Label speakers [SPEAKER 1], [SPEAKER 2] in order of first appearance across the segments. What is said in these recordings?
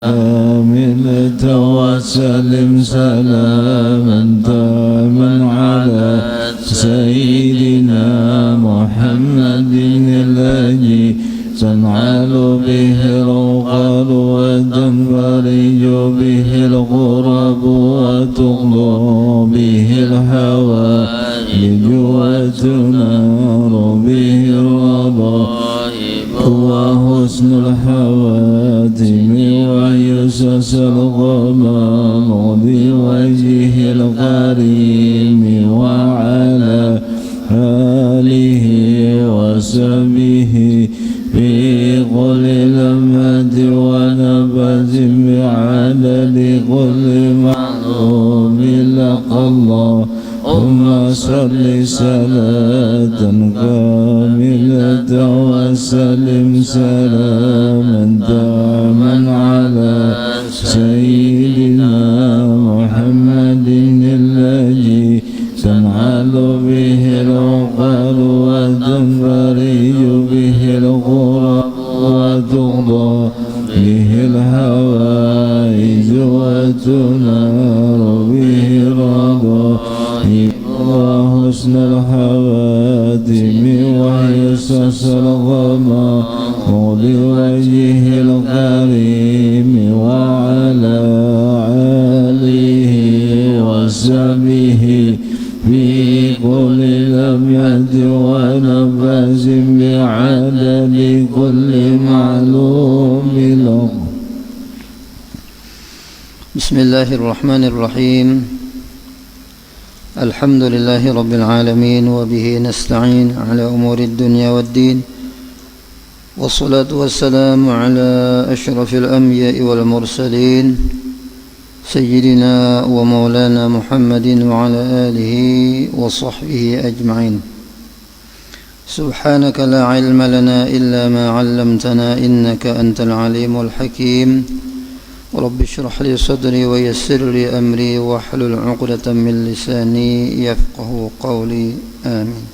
[SPEAKER 1] آمنة وسلم سلاما تاما على سيدنا محمد الذي تنعل به العقل وتنفرج به الغرب وتغلو به الحوائج وتنار به الرضائب وحسن الحواتم ويسس الغمام بوجه الكريم وعلى آله وصحبه في كل لمحة ونفس بعدد كل معلوم لك اللهم صل صلاة كاملة وسلم سلاما تاما على سيدنا محمد الذي تنعل به العقل وتنفرج به الغرب وتغضى به الحوائج وتنار به الرضائب وحسن الحواتم ويسس الغمام بوجه الكريم وعلى آله وصحبه في كل لمحة ونفس بعدد كل معلوم له.
[SPEAKER 2] بسم الله الرحمن الرحيم. الحمد لله رب العالمين وبه نستعين على أمور الدنيا والدين، والصلاة والسلام على أشرف الأنبياء والمرسلين سيدنا ومولانا محمد وعلى آله وصحبه أجمعين. سبحانك لا علم لنا إلا ما علمتنا إنك أنت العليم الحكيم. رب اشرح لي صدري ويسر لي أمري واحلل عقدة من لساني يفقه قولي آمين.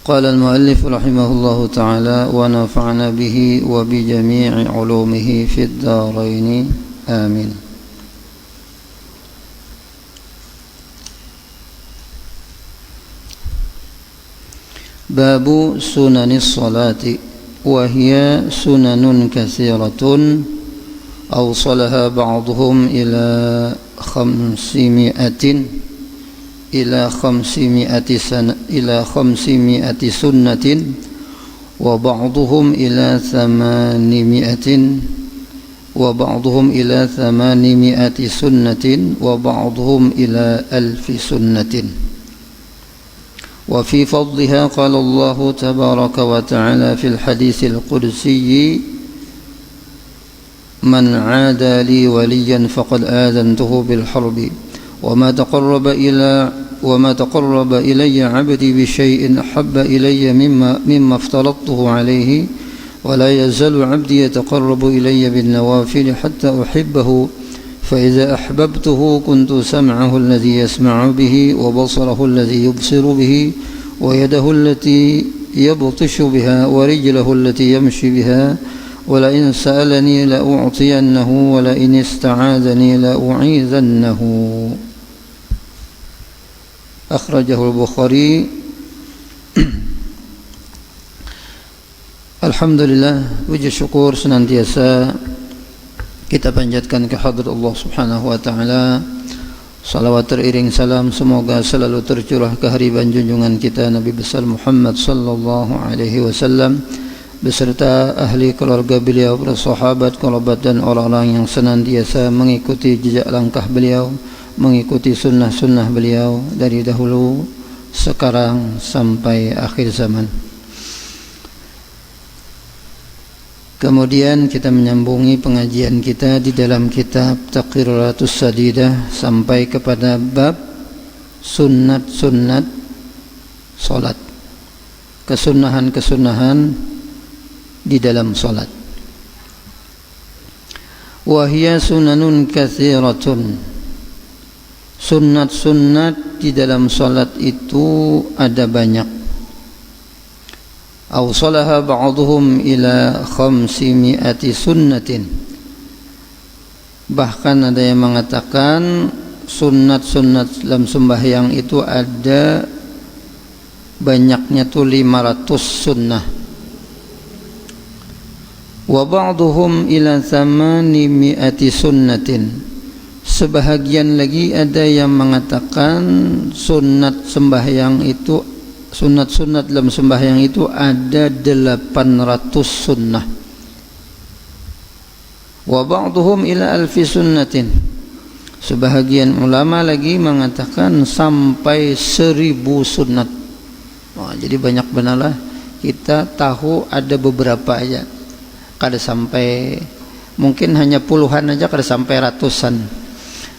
[SPEAKER 2] قال المؤلف رحمه الله تعالى: ونفعنا به وبجميع علومه في الدارين آمين. باب سنن الصلاة، وهي سنن كثيرة أوصلها بعضهم إلى 500 سنة وبعضهم إلى 800 سنة وبعضهم إلى 1000 سنة. وفي فضلها قال الله تبارك وتعالى في الحديث القدسي: من عادى لي وليا فقد آذنته بالحرب وما تقرب إلي عبدي بشيء أحب إلي مما افترضته عليه، ولا يزال عبدي يتقرب إلي بالنوافل حتى أحبه، فإذا أحببته كنت سمعه الذي يسمع به وبصره الذي يبصر به ويده التي يبطش بها ورجله التي يمشي بها، ولئن سألني لأعطينه ولئن استعاذني لأعيذنه. أخرجه البخاري. Alhamdulillah, puji syukur senantiasa kita panjatkan kehadrat Allah Subhanahu wa taala. Salawat teriring salam semoga selalu tercurah ke hariban junjungan kita Nabi besar Muhammad sallallahu alaihi wasallam beserta ahli keluarga beliau, para sahabat, kerabat dan orang-orang yang senantiasa mengikuti jejak langkah beliau, mengikuti sunnah-sunnah beliau dari dahulu sekarang sampai akhir zaman. Kemudian kita menyambungi pengajian kita di dalam kitab Taqriratus Sadidah sampai kepada bab sunnat-sunnat salat, kesunahan-kesunahan di dalam salat. Wahia sunanun katsiratun, Sunnat-sunnat di dalam salat itu ada banyak. awsalaha ba'dhum ila 500 sunnatin. Bahkan ada yang mengatakan sunnat-sunnat dalam sembahyang itu ada banyaknya tuh 500 sunnah. Wa ba'dhum ila 800 sunnatin. Sebahagian lagi ada yang mengatakan sunat sembahyang itu, sunat-sunat dalam sembahyang itu ada 800 sunnah. Wa ba'dhum ila 1000 sunnatin. Sebahagian ulama lagi mengatakan sampai 1000 sunat. Jadi banyak benarlah kita tahu ada beberapa aja. Kada sampai, mungkin hanya puluhan aja, kada sampai ratusan.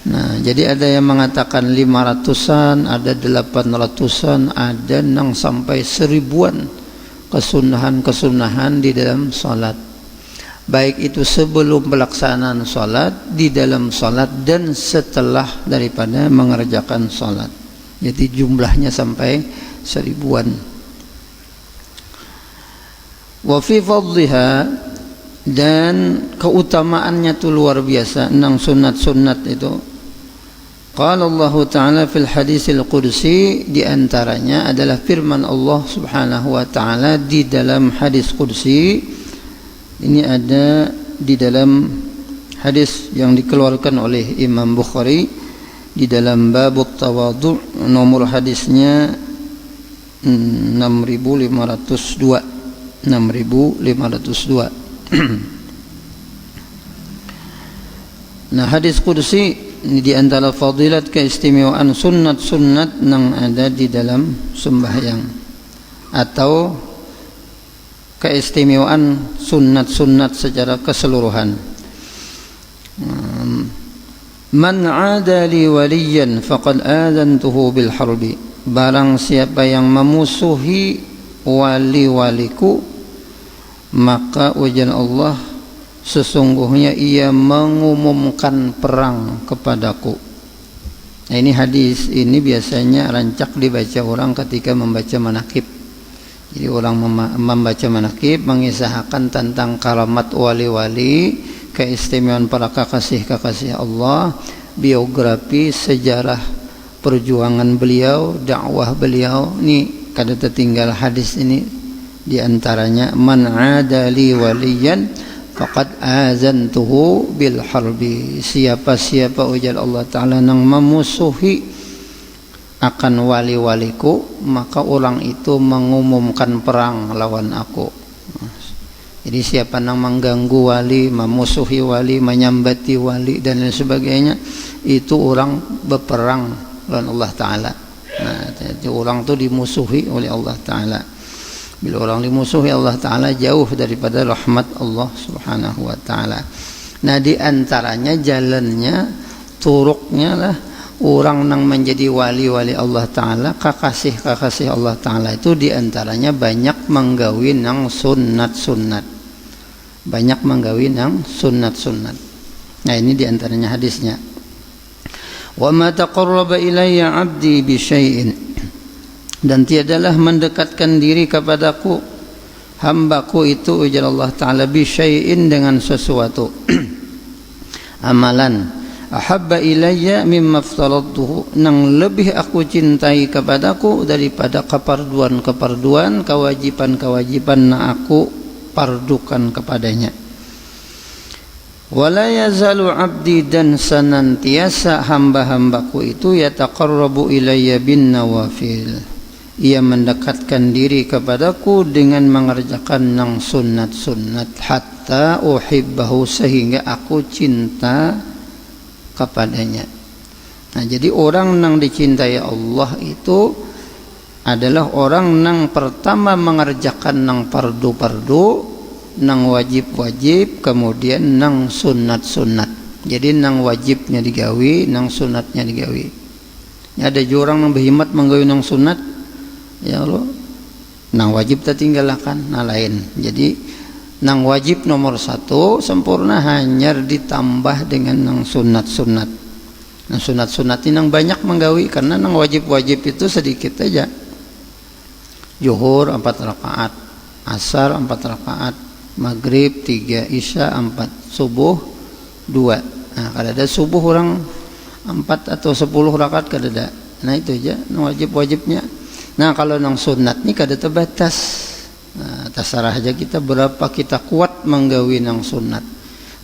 [SPEAKER 2] Nah, jadi ada yang mengatakan 500-an, ada 800-an, ada yang sampai 1000-an kesunahan-kesunahan di dalam salat. Baik itu sebelum pelaksanaan salat, di dalam salat, dan setelah daripada mengerjakan salat. Jadi jumlahnya sampai 1000-an. Wa fi fadliha, dan keutamaannya itu luar biasa nang sunat-sunat itu. Qala Allah Ta'ala fil hadisil qudsi, di antaranya adalah firman Allah Subhanahu wa Ta'ala di dalam hadis qudsi. Ini ada di dalam hadis yang dikeluarkan oleh Imam Bukhari di dalam babut tawadhu, nomor hadisnya 6502. Nah, hadis qudsi ini di antara fadilat keistimewaan sunnat-sunnat yang ada di dalam sembahyang, atau keistimewaan sunnat-sunnat secara keseluruhan. Man 'ada li waliyan faqad adzantuhu bil harbi. Barang siapa yang memusuhi wali-waliku, maka ujian Allah, sesungguhnya ia mengumumkan perang kepadaku. Nah, ini hadis ini biasanya rancak dibaca orang ketika membaca manaqib. Jadi orang membaca manaqib mengisahkan tentang karamat wali-wali, keistimewaan para kekasih-kekasih Allah, biografi, sejarah perjuangan beliau, dakwah beliau. Ini kada tertinggal hadis ini. Di antaranya, man 'ada li waliyan faqad azantuhu bil harbi. Siapa-siapa ujar Allah Ta'ala yang memusuhi akan wali-waliku, maka orang itu mengumumkan perang lawan aku. Jadi siapa yang mengganggu wali, memusuhi wali, menyambati wali dan lain sebagainya, itu orang berperang lawan Allah Ta'ala. Nah, jadi orang itu dimusuhi oleh Allah Ta'ala. Bila orang dimusuhi Allah Ta'ala, jauh daripada rahmat Allah Subhanahu wa Ta'ala. Nah, di antaranya jalannya, turuknya lah orang yang menjadi wali-wali Allah Ta'ala, kekasih-kekasih Allah Ta'ala itu di antaranya banyak menggawi nang sunat-sunat. Banyak menggawi nang sunat-sunat. Nah, ini di antaranya hadisnya. Wa ma taqarraba ilayya 'abdi bi syai'in, dan tiadalah mendekatkan diri kepadaku hambaku itu, ujar Allah Ta'ala, bi syai'in, dengan sesuatu amalan, ahabba ilayya mimma aftaradtuhu, nang lebih aku cintai kepadaku daripada keparduan-keparduan, kewajiban-kewajiban na aku pardukan kepadanya. Wala yazalu abdi, dan senantiasa hamba-hambaku itu yataqarrabu ilayya bin nawafil, ia mendekatkan diri kepadaku dengan mengerjakan nang sunat-sunat, hatta uhibbahu, sehingga aku cinta kepadanya. Nah, jadi orang nang dicintai Allah itu adalah orang nang pertama mengerjakan nang fardu-fardu, nang wajib-wajib, kemudian nang sunat-sunat. Jadi nang wajibnya digawi, nang sunatnya digawi. Ada orang nang berhimmat menggawi nang sunat, ya Allah, nang wajib tertinggalkan, nah lain. Jadi nang wajib nomor 1 sempurna, hanya ditambah dengan nang sunat-sunat. Nang sunat-sunat ini nang banyak menggawi, karena nang wajib-wajib itu sedikit aja. Zuhur 4 rakaat, asar 4 rakaat, maghrib 3, isya 4, subuh 2. Nah, kadada subuh orang 4 atau 10 rakaat kadada. Nah itu aja wajib-wajibnya. Nah kalau nang sunat ni kada terbatas. Nah, terserah aja kita berapa kita kuat menggawi nang sunat.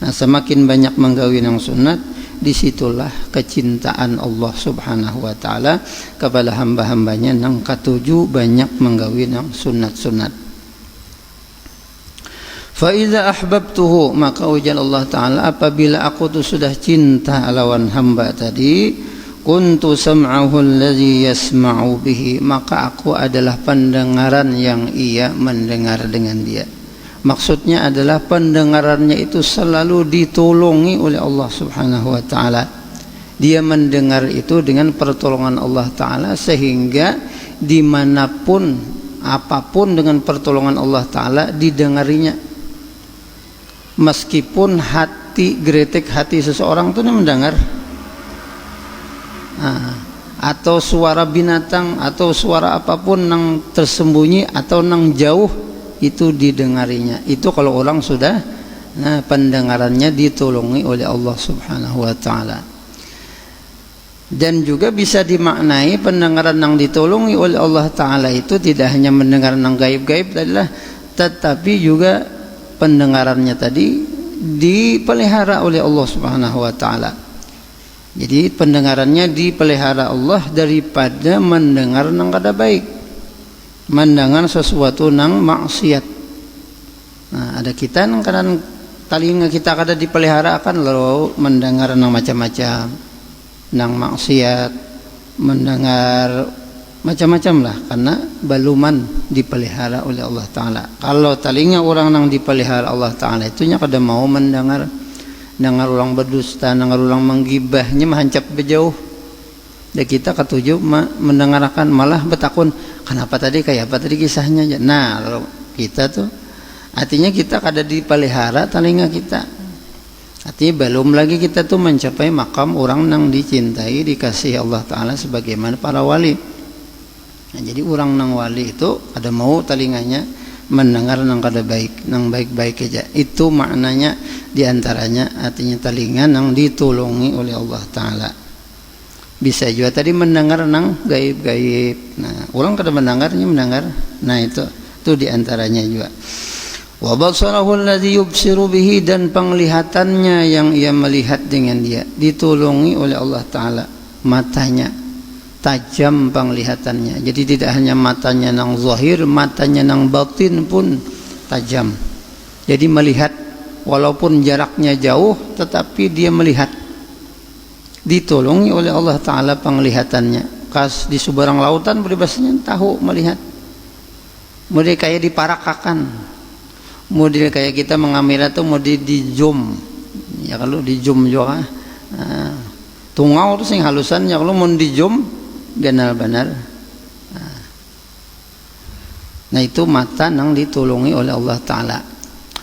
[SPEAKER 2] Nah semakin banyak menggawi nang sunat, disitulah kecintaan Allah Subhanahu wa taala kepada hamba-hambanya nang katuju banyak menggawi nang sunat-sunat. Fa idza ahbabtuhu, maka ujar Allah taala, apabila aku tu sudah cinta lawan hamba tadi, kuntu sam'ahu alladhi yasma'u bihi, maka aku adalah pendengaran yang ia mendengar dengan dia. Maksudnya adalah pendengarannya itu selalu ditolongi oleh Allah Subhanahu wa taala. Dia mendengar itu dengan pertolongan Allah taala, sehingga dimanapun apapun dengan pertolongan Allah taala didengarinya. Meskipun hati, geretek hati seseorang itu mendengar, atau suara binatang atau suara apapun yang tersembunyi atau yang jauh itu didengarinya. Itu kalau orang sudah pendengarannya ditolongi oleh Allah Subhanahu wa taala. Dan juga bisa dimaknai pendengaran yang ditolongi oleh Allah taala itu tidak hanya mendengar yang gaib-gaib adalah, tetapi juga pendengarannya tadi dipelihara oleh Allah Subhanahu wa taala. Jadi pendengarannya dipelihara Allah daripada mendengar nang kada baik, mendengar sesuatu nang maksiat. Nah, ada kita nang kadang telinga kita kada dipelihara akan lalu mendengar nang macam-macam, nang maksiat, mendengar macam-macam lah, karena baluman dipelihara oleh Allah Taala. Kalau telinga orang nang dipelihara Allah Taala itunya kada mau mendengar orang berdusta, dengar orang menggibahnya mahancap berjauh. Dan kita ketujuh mendengarkan, malah betakun, kenapa tadi kayak apa tadi kisahnya. Nah, kita tuh artinya kita kada dipelihara telinga kita. Artinya belum lagi kita tuh mencapai makam orang yang dicintai, dikasihi Allah Ta'ala sebagaimana para wali. Nah, jadi orang nang wali itu ada mau telinganya mendengar nang kada baik, nang baik-baik aja. Itu maknanya diantaranya, artinya telinga nang ditolongi oleh Allah Ta'ala. Bisa juga tadi mendengar nang gaib-gaib. Nah, orang kada mendengarnya mendengar. Nah, itu diantaranya juga. Wa basarahu alladhi yubsiru bihi, dan penglihatannya yang ia melihat dengan dia ditolongi oleh Allah Ta'ala. Matanya tajam penglihatannya, jadi tidak hanya matanya nang zahir, matanya nang batin pun tajam. Jadi melihat walaupun jaraknya jauh, tetapi dia melihat, ditolongi oleh Allah Ta'ala penglihatannya. Kas di seberang lautan berbahasanya tahu melihat. Mudi kayak diparakakan, mudi kayak kita mengambil itu mudi di zoom. Ya kalau di zoom juga tungau tu sing halusannya, kalau mau di zoom benar-benar. Nah, itu mata yang ditolongi oleh Allah Ta'ala.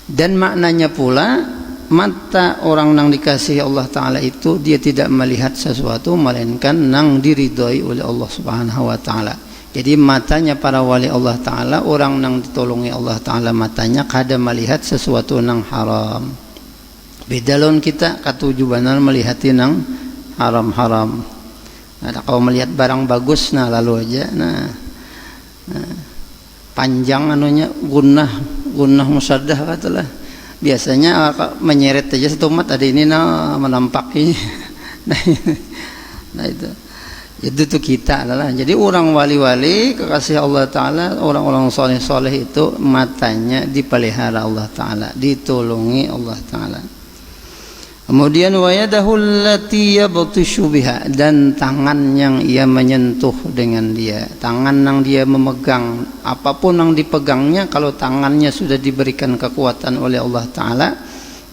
[SPEAKER 2] Dan maknanya pula, mata orang yang dikasihi Allah Ta'ala itu dia tidak melihat sesuatu melainkan yang diridhoi oleh Allah Subhanahu wa Ta'ala. Jadi matanya para wali Allah Ta'ala, orang yang ditolongi Allah Ta'ala matanya kada melihat sesuatu yang haram. Beda lawan kita katuju benar melihat yang haram-haram. Nah, kalau melihat barang bagus, nah lalu aja, nah panjang anunya, gunah musaddah katalah. Biasanya menyeret aja satu mat ada ini menampaki. Nah itu tuh kita adalah. Jadi orang wali-wali kekasih Allah Ta'ala, orang-orang soleh-soleh itu matanya dipelihara Allah Ta'ala, ditolongi Allah Ta'ala. Kemudian wa yadahu allati yabtishu biha, dan tangan yang ia menyentuh dengan dia, tangan yang dia memegang, apapun yang dipegangnya, kalau tangannya sudah diberikan kekuatan oleh Allah Ta'ala,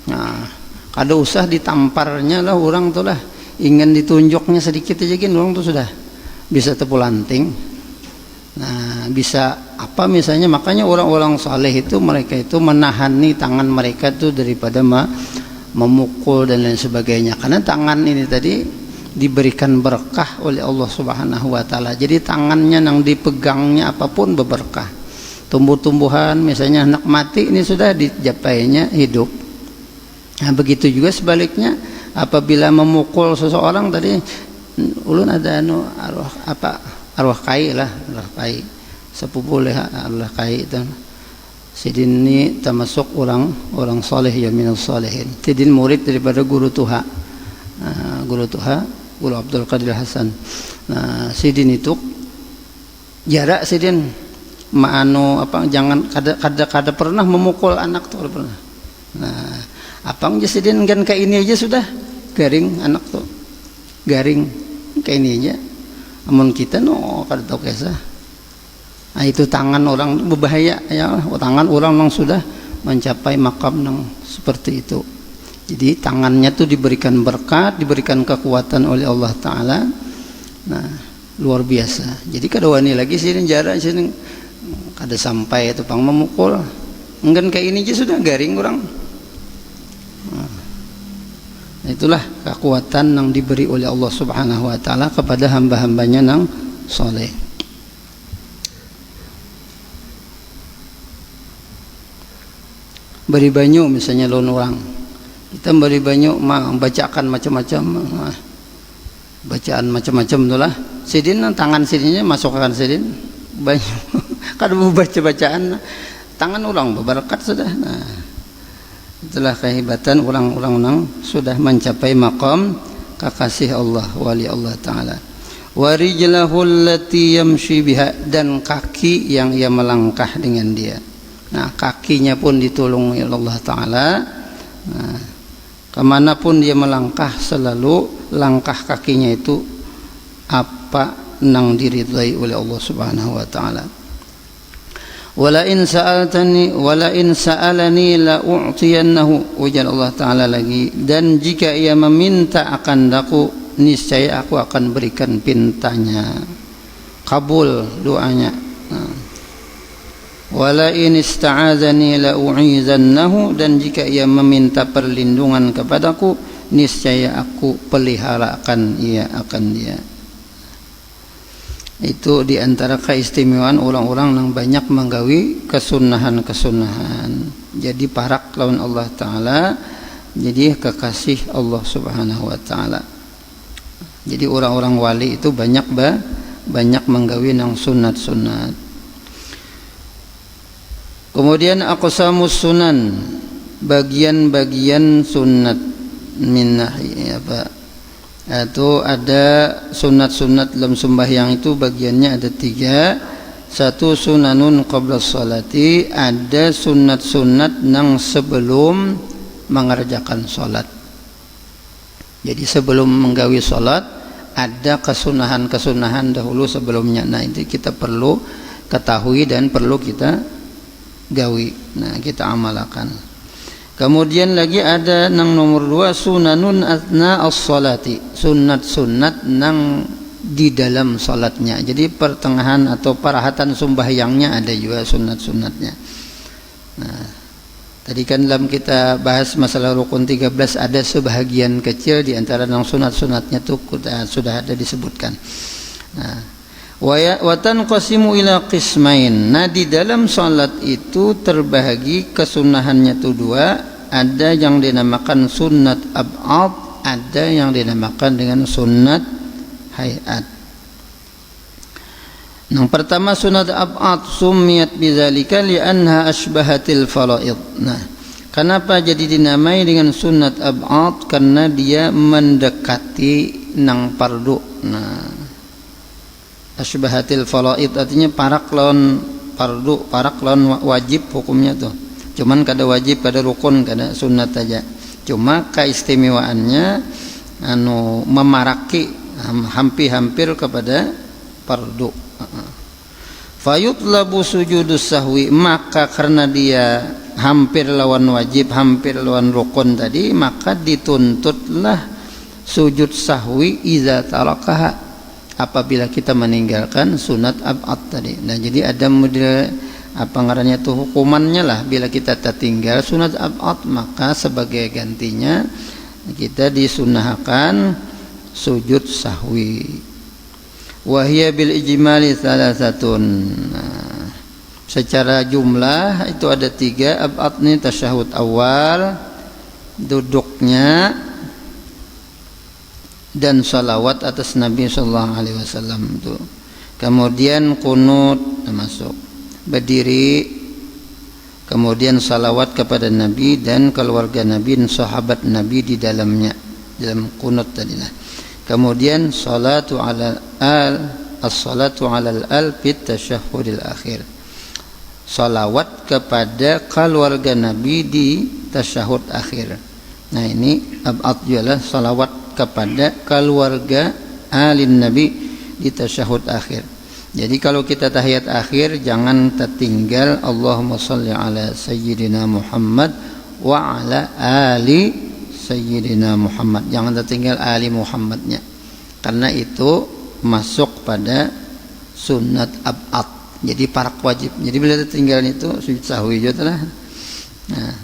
[SPEAKER 2] nah kada usah ditamparnya lah orang tuh lah, ingin ditunjuknya sedikit aja kan orang tuh sudah bisa tepulanting. Nah, bisa apa misalnya, makanya orang-orang saleh itu mereka itu menahani tangan mereka tuh daripada memukul dan lain sebagainya, karena tangan ini tadi diberikan berkah oleh Allah Subhanahu wa Ta'ala. Jadi tangannya yang dipegangnya apapun berberkah. tumbuh-tumbuhan, misalnya anak mati ini sudah dijapainya hidup. Nah, begitu juga sebaliknya apabila memukul seseorang tadi ulun ada arwah kai sepupu arwah kai itu sidin ini termasuk orang saleh ya minus salihin. Sidin murid daripada guru Tuha Guru Abdul Qadir Hasan. Nah, sidin itu jarak sidin jangan kada pernah memukul anak tuh pernah. Nah, apang sidin kan kayak ini aja sudah garing anak tuh. Garing kayak ini aja. Amun kita kada tahu kisah. Nah, itu tangan orang berbahaya ya, tangan orang yang sudah mencapai makam yang seperti itu. Jadi tangannya tuh diberikan berkat, diberikan kekuatan oleh Allah Ta'ala. Nah, luar biasa. Jadi kada wani lagi sini jarak sini kada sampai itu pang memukul. Enggan kayak ini aja sudah garing orang. Nah, itulah kekuatan yang diberi oleh Allah Subhanahu wa Ta'ala kepada hamba-hambanya yang soleh. Beri banyu misalnya lawan orang, kita beri banyu membacakan macam-macam bacaan macam-macam itulah sidin tangan sidinnya masukkan sidin banyu kada mau baca bacaan tangan orang berberkat sudah. Nah, itulah kehebatan orang-orang yang sudah mencapai maqam kekasih Allah, wali Allah Ta'ala. Wa rijlahu allati yamshi biha, dan kaki yang ia melangkah dengan dia. Nah, kakinya pun ditolong oleh Allah Ta'ala. Nah, kemanapun dia melangkah selalu langkah kakinya itu apa nang diridhai oleh Allah Subhanahu wa Ta'ala. Wala in sa'alani la u'tiyannahu, ujar Allah Ta'ala lagi, dan jika ia meminta akan daku niscaya aku akan berikan pintanya, kabul doanya. Wala in ista'adzani la u'izannahu, dan jika ia meminta perlindungan kepadaku niscaya aku peliharakan ia akan dia. Itu diantara keistimewaan orang-orang yang banyak menggawi kesunahan-kesunahan. Jadi parak lawan Allah Ta'ala, jadi kekasih Allah Subhanahu wa Ta'ala. Jadi orang-orang wali itu banyak menggawi nang sunat-sunat. Kemudian aqsamus sunan, bagian-bagian sunat minahi itu ada sunat-sunat dalam sembahyang itu bagiannya ada 3. Satu sunanun qabla sholati, ada sunat-sunat nang sebelum mengerjakan sholat. Jadi sebelum menggawi sholat ada kesunahan-kesunahan dahulu sebelumnya. Nah, itu kita perlu ketahui dan perlu kita gawi. Nah, kita amalkan. Kemudian lagi ada nang nomor 2 sunanun athna as-salati, sunat-sunat nang di dalam salatnya. Jadi pertengahan atau parahatan sembahyangnya ada juga sunat-sunatnya. Nah, tadi kan dalam kita bahas masalah rukun 13 ada sebahagian kecil di antara nang sunat-sunatnya itu sudah ada disebutkan. Nah, wa tanqasimu ila qismain. Nah, di dalam salat itu terbahagi kesunahannya itu 2, ada yang dinamakan sunnat ab'ad, ada yang dinamakan dengan sunnat hayat. Yang pertama sunnat ab'ad summiyat bidzalika li'anha asbahatil faraid. Nah, kenapa jadi dinamai dengan sunnat ab'ad? Karena dia mendekati nang fardu. Nah, asbahatil faraid artinya parak lawan fardu, parak lawan wajib hukumnya tuh. Cuman kada wajib, kada rukun, kada sunat aja. Cuma keistimewaannya memaraki hampir-hampir kepada fardu. Fayutlabu sujudus sahwi, maka karena dia hampir lawan wajib, hampir lawan rukun tadi, maka dituntutlah sujud sahwi idza tarakaha, apabila kita meninggalkan sunat ab'ad tadi. Nah, jadi ada model apa ngarannya tuh hukumannya lah, bila kita tertinggal sunat ab'ad maka sebagai gantinya kita disunahkan sujud sahwi. Wa hiya bil ijmali salasatun. Nah, Secara jumlah itu ada 3 ab'ad nih. Tasyahud awal, duduknya, dan salawat atas Nabi sallallahu alaihi wasallam itu. Kemudian kunut termasuk berdiri, kemudian salawat kepada Nabi dan keluarga Nabi dan sahabat Nabi di dalamnya, dalam kunut tadilah. Kemudian salatu ala al, as-salatu ala al fit tasyahhudil akhir. Salawat kepada keluarga Nabi di tasyahud akhir. Nah, ini ab'ad ialah salawat kepada keluarga alin Nabi di tasyahud akhir. Jadi kalau kita tahiyat akhir jangan tertinggal Allahumma shalli ala sayyidina Muhammad wa ala ali sayyidina Muhammad. Jangan tertinggal ali Muhammadnya, karena itu masuk pada sunat ab'ad. Jadi parak wajib. Jadi bila tertinggal itu sujud sahwi juga lah. Nah.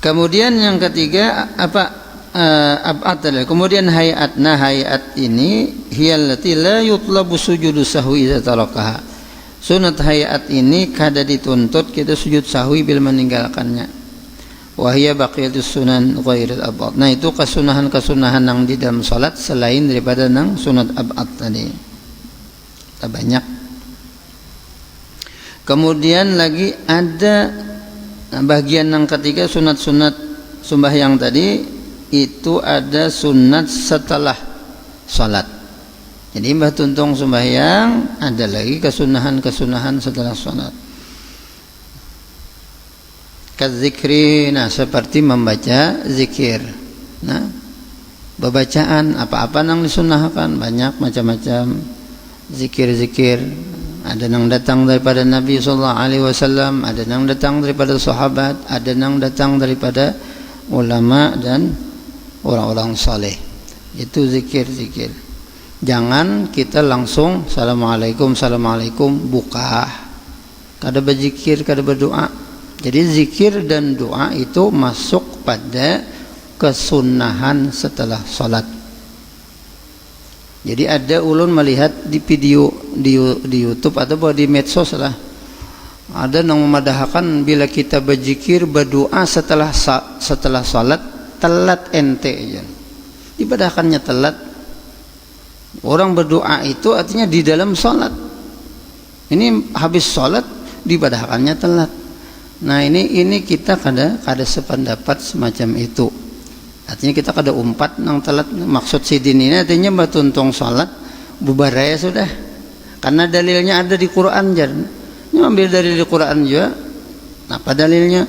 [SPEAKER 2] Kemudian yang ketiga ab'ad adalah kemudian hayat. Nah, hayat ini hiyallati la yutlabu sujudu sahwi idza tarakaha. Sunat hayat ini kada dituntut kita sujud sahwi bila meninggalkannya. Wa hiya baqiyatus sunan ghairil ab'ad. Nah, itu kesunahan-kesunahan yang di dalam salat selain daripada nang sunat ab'ad tadi. Tak banyak. Kemudian lagi ada bagian yang ketiga, sunat-sunat sembahyang tadi itu ada sunat setelah salat. Jadi mbah tuntung sembahyang ada lagi kesunahan-kesunahan setelah salat. Kadzikri, nah seperti membaca zikir. Nah, bacaan apa-apa yang disunahkan banyak macam-macam zikir-zikir. Ada yang datang daripada Nabi sallallahu alaihi wasallam, ada yang datang daripada sahabat, ada yang datang daripada ulama dan orang-orang saleh. Itu zikir-zikir. Jangan kita langsung assalamualaikum buka. Kada berzikir, kada berdoa. Jadi zikir dan doa itu masuk pada kesunahan setelah salat. Jadi ada ulun melihat di video di YouTube atau di medsos lah, ada yang memadahkan bila kita berzikir berdoa setelah salat telat ente aja. Dipadahakannya telat. Orang berdoa itu artinya di dalam salat. Ini habis salat dipadahakannya telat. Nah, ini kita kada sependapat semacam itu. Artinya kita kada umpat nang telat. Maksud sidin ini artinya batuntong salat bubaraya sudah. Karena dalilnya ada di Quran jar. Ini ambil dalil di Quran juga. Apa dalilnya?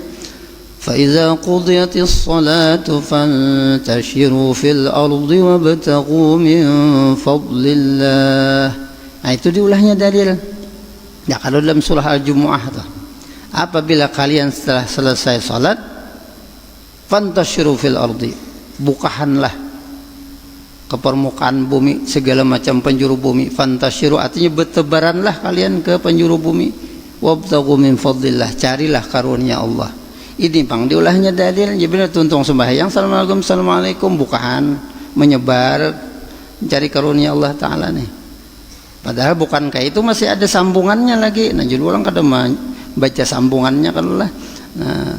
[SPEAKER 2] Fa iza qudiyatis salatu fantashiru fil ardi wabtaghu min fadlillah. Nah, itu diulahnya dalil. Ya, kalau dalam surah Al-Jumu'ah tuh. Apabila kalian setelah selesai salat fantashiru fil ardi, bukahanlah ke permukaan bumi segala macam penjuru bumi. Fantashiru artinya bertebaranlah kalian ke penjuru bumi. Wabtaghu min fadlillah, carilah karunia Allah. Ini bang diulahnya dalil. Jadi benar tuntung sembahyang assalamualaikum bukahan, menyebar mencari karunia Allah Ta'ala nih. Padahal bukankah itu masih ada sambungannya lagi. Nah, jadi orang kadang baca sambungannya kan lah. Nah,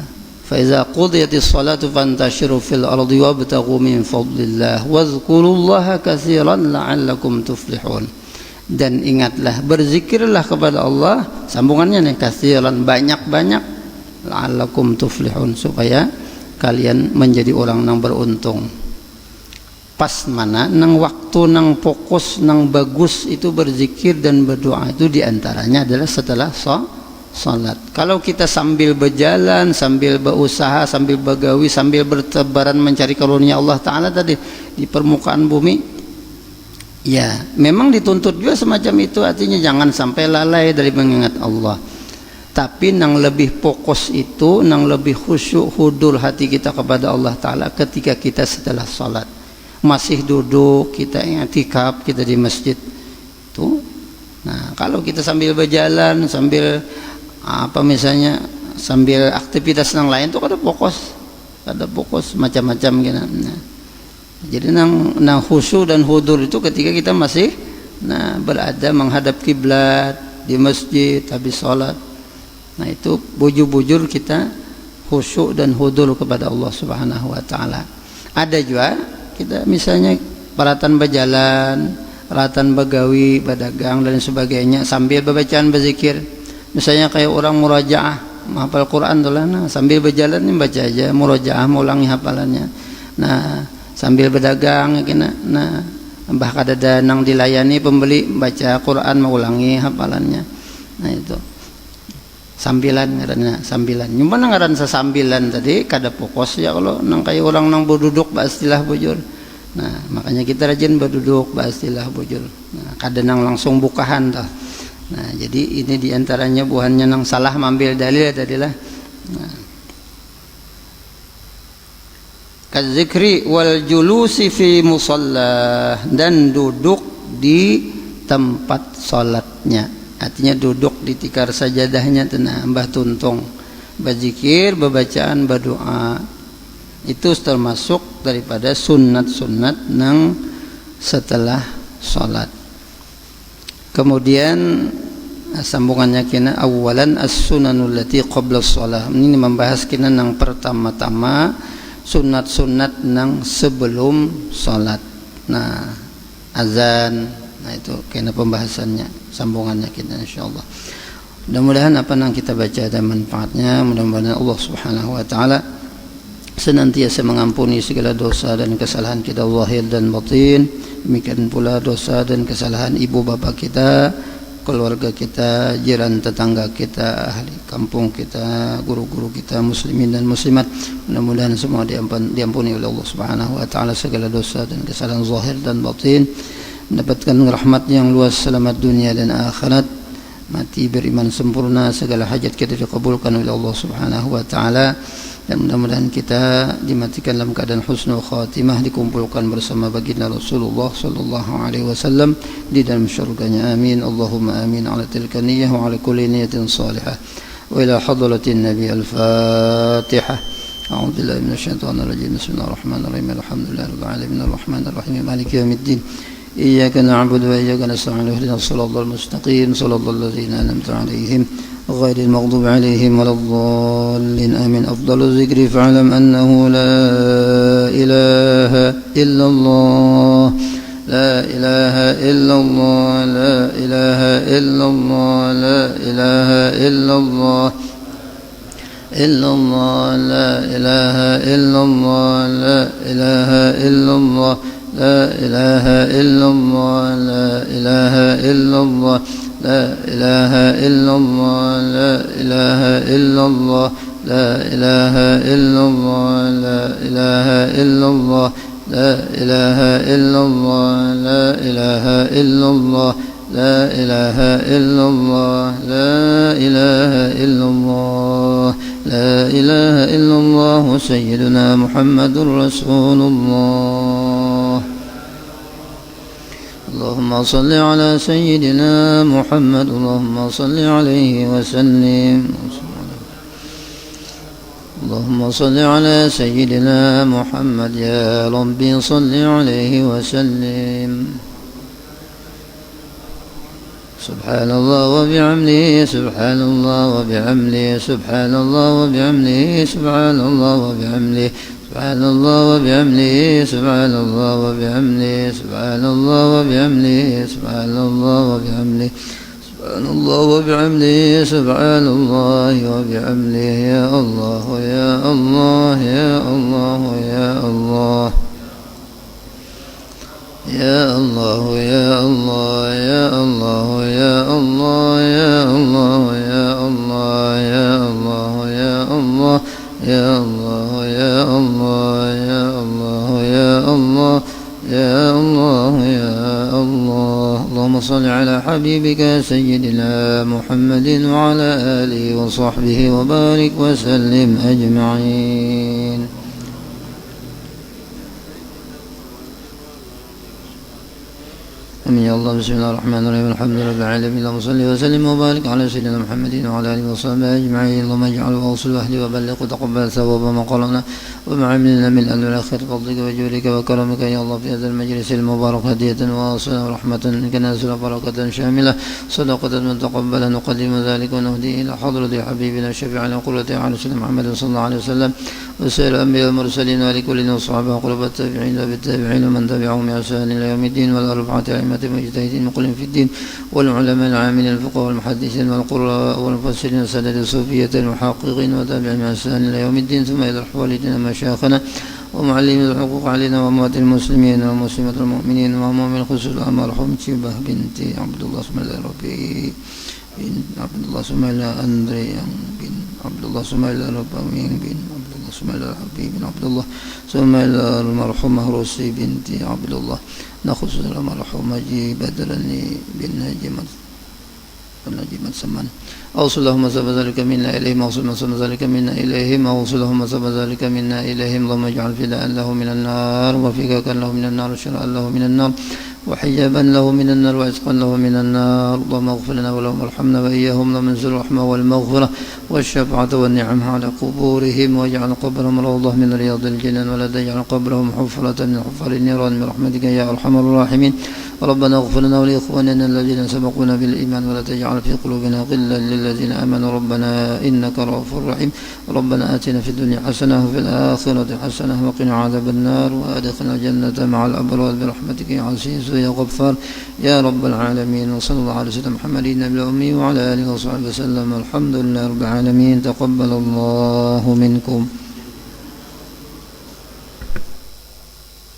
[SPEAKER 2] فإذا قضيت الصلاة فانتشروا في الأرض وابتغوا من فضل الله واذكروا الله كثيرا لعلكم تفلحون. Dan ingatlah, berzikirlah kepada Allah, sambungannya nih, katsiran, banyak-banyak, la'allakum tuflihun, supaya kalian menjadi orang yang beruntung. Pas mana nang waktu nang fokus nang bagus itu berzikir dan berdoa itu diantaranya adalah setelah salat. Kalau kita sambil berjalan, sambil berusaha, sambil begawi, sambil bertebaran mencari karunia Allah Ta'ala tadi di permukaan bumi, ya memang dituntut juga semacam itu. Artinya jangan sampai lalai dari mengingat Allah. Tapi nang lebih fokus itu, nang lebih khusyuk hudur hati kita kepada Allah Ta'ala ketika kita setelah salat. Masih duduk, kita i'tikaf, kita di masjid tuh. Nah, kalau kita sambil berjalan, sambil apa misalnya sambil aktivitas yang lain tuh kada fokus macam-macam gitu. Nah, jadi nang khusyuk dan hudur itu ketika kita masih Nah, berada menghadap kiblat di masjid habis sholat. Nah, itu bujur-bujur kita khusyuk dan hudur kepada Allah Subhanahu wa taala. Ada juga kita misalnya peratan berjalan, peratan begawi, berdagang dan sebagainya sambil bacaan berzikir. Misalnya kayak orang murajaah, menghafal Quran tuh lah, nah, sambil berjalan ini baca aja murajaah, mengulangi hafalannya. Nah, sambil berdagang kena, nah bah kada nang dilayani pembeli baca Quran mengulangi hafalannya. Nah itu sambilan ngaranna, sambilan. Nyuman ngaran sasambilan tadi kada fokus ya kalau nang kayak orang nang berduduk pastilah bujur. Nah, makanya kita rajin berduduk pastilah bujur. Nah, kada nang langsung bukahan tah. Nah, jadi ini diantaranya buhannya nang salah mambil dalil tadilah. Nah, kadzikri wal julusi fi musalla, dan duduk di tempat salatnya, artinya duduk di tikar sajadahnya tenah mbah tuntung berzikir, bebacaan, berdoa. Itu termasuk daripada sunat-sunat nang setelah salat. Kemudian sambungannya kena awalan as-sunanul lati qabla shalah. Ini membahas kena nang pertama-tama sunat-sunat nang sebelum salat. Nah, azan. Nah, itu kena pembahasannya, sambungannya kita insyaallah. Mudah-mudahan apa yang kita baca ada manfaatnya. Mudah-mudahan Allah Subhanahu wa taala senantiasa mengampuni segala dosa dan kesalahan kita zahir dan batin. Demikian pula dosa dan kesalahan ibu bapa kita, keluarga kita, jiran tetangga kita, ahli kampung kita, guru-guru kita, muslimin dan muslimat. Mudah-mudahan semua diampuni oleh Allah Subhanahu wa taala segala dosa dan kesalahan zahir dan batin, mendapatkan rahmat yang luas, selamat dunia dan akhirat, mati beriman sempurna, segala hajat kita dikabulkan oleh Allah Subhanahu wa taala. Dan mudah-mudahan kita dimatikan dalam keadaan husnul khatimah, dikumpulkan bersama baginda Rasulullah sallallahu alaihi wasallam di dalam syurganya. Amin. Allahumma amin ala tilka niyyah wa ala kulli niyatin salihah. Wa ila hadratin nabi al-Fatihah. A'udzu billahi minasyaitonir rajim. Bismillahirrahmanirrahim. Alhamdulillahirabbil alamin arrahmanir rahim maliki yaumiddin. Iyyaka na'budu wa iyyaka nasta'in. Ihdinas siratal mustaqim. Shiratal ladzina an'amta 'alaihim غير المغضوب عليهم ولا الضالين آمين. أفضل الذكر فاعلم أنه لا إله إلا الله، لا إله إلا الله، لا إله إلا الله، لا إله إلا الله، إلا الله، لا إله إلا الله، لا إله إلا الله، لا إله إلا الله، لا إله إلا الله، لا إله إلا الله، لا إله إلا الله، لا إله إلا الله، لا إله إلا الله، لا إله إلا الله، لا إله إلا الله، لا إله إلا الله، لا إله إلا الله، لا إله إلا الله سيدنا محمد رسول الله. اللهم صل على سيدنا محمد، اللهم صل عليه وسلم. اللهم صل على سيدنا محمد، يا ربي صل عليه وسلم. سبحان الله وبحمده، سبحان الله وبحمده، سبحان الله وبحمده، سبحان الله وبحمده، سبحان الله وبحمده، سبحان الله وبحمده، سبحان الله وبحمده، سبحان الله وبحمده، سبحان الله وبحمده، سبحان الله وبحمده. يا الله يا الله يا الله يا الله يا الله يا الله يا الله يا الله يا الله يا الله يا الله يا الله يا الله يا الله يا الله يا الله يا الله يا الله. اللهم صل على حبيبك سيدنا محمد وعلى آله وصحبه وبارك وسلم أجمعين. آمين يا الله. بسم الله الرحمن الرحيم. الحمد لله رب العالمين. اللهم صل وسلم وبارك على سيدنا محمد وعلى آله وصحبه أجمعين. اللهم اجعل واوصل واهدي وبلغ وتقبل ثواب ما قالنا وما عملنا من الأمر والآخرة بفضلك وجودك وكرمك يا الله في هذا المجلس المبارك هدية واصلة ورحمة كنازل بركة شاملة صدقة متقبلة نقدم ذلك ونهدي إلى حضرة حبيبنا شفيعنا قرة أعين سيدنا محمد صلى الله عليه وسلم وسائر الأنبياء والمرسلين ولكل وصحبه قرب التابعين وبالتابعين ومن تبعهم بإحسان إلى يوم الدين والأربعة أئمة المجتهدين المقلين في الدين والعلماء العاملين الفقهاء والمحدثين والقراء والمفسرين وسادة الصوفية المحققين وتابعين بإحسان إلى يوم الدين ثم إلى الحواليين مشايخنا ومعلمين الحقوق علينا وأموات المسلمين والمسلمات المؤمنين وأمام الخصوص المرحوم شبه بنت عبد الله اسم الله ربي بن عبد الله سميل أندري بن عبد الله سميل ربي بن عبد الله سميل حبيب بن عبد الله سميل المرحومة روسي بنت عبد الله نخص المرحومة بدرني بن نجمة سمان أوصل اللهم سبب ذلك منا إليهم أوصل ما سبب ذلك منا إليهم أوصل اللهم سبب ذلك منا إليهم اللهم اجعل فداء له من النار وفكاكا له من النار وشراء له من النار وحجابا له من النار وعتقا له من النار اللهم اغفر لنا ولهم وارحمنا وإياهم اللهم انزل الرحمة والمغفرة والشفاعة والنعم على قبورهم واجعل قبرهم روضة من رياض الجنان ولا تجعل قبرهم حفرة من حفر النيران برحمتك يا أرحم الراحمين ربنا اغفر لنا ولإخواننا الذين سبقونا بالإيمان ولا تجعل في قلوبنا غلا للذين آمنوا ربنا إنك رؤوف رحيم ربنا آتنا في الدنيا حسنة وفي الآخرة حسنة وقنا عذاب النار وأدخلنا الجنة مع الأبرار برحمتك يا عزيز يا غفار يا رب العالمين وصلى الله على سيدنا محمد النبي الأمي وعلى آله وصحبه وسلم الحمد لله رب العالمين تقبل الله منكم.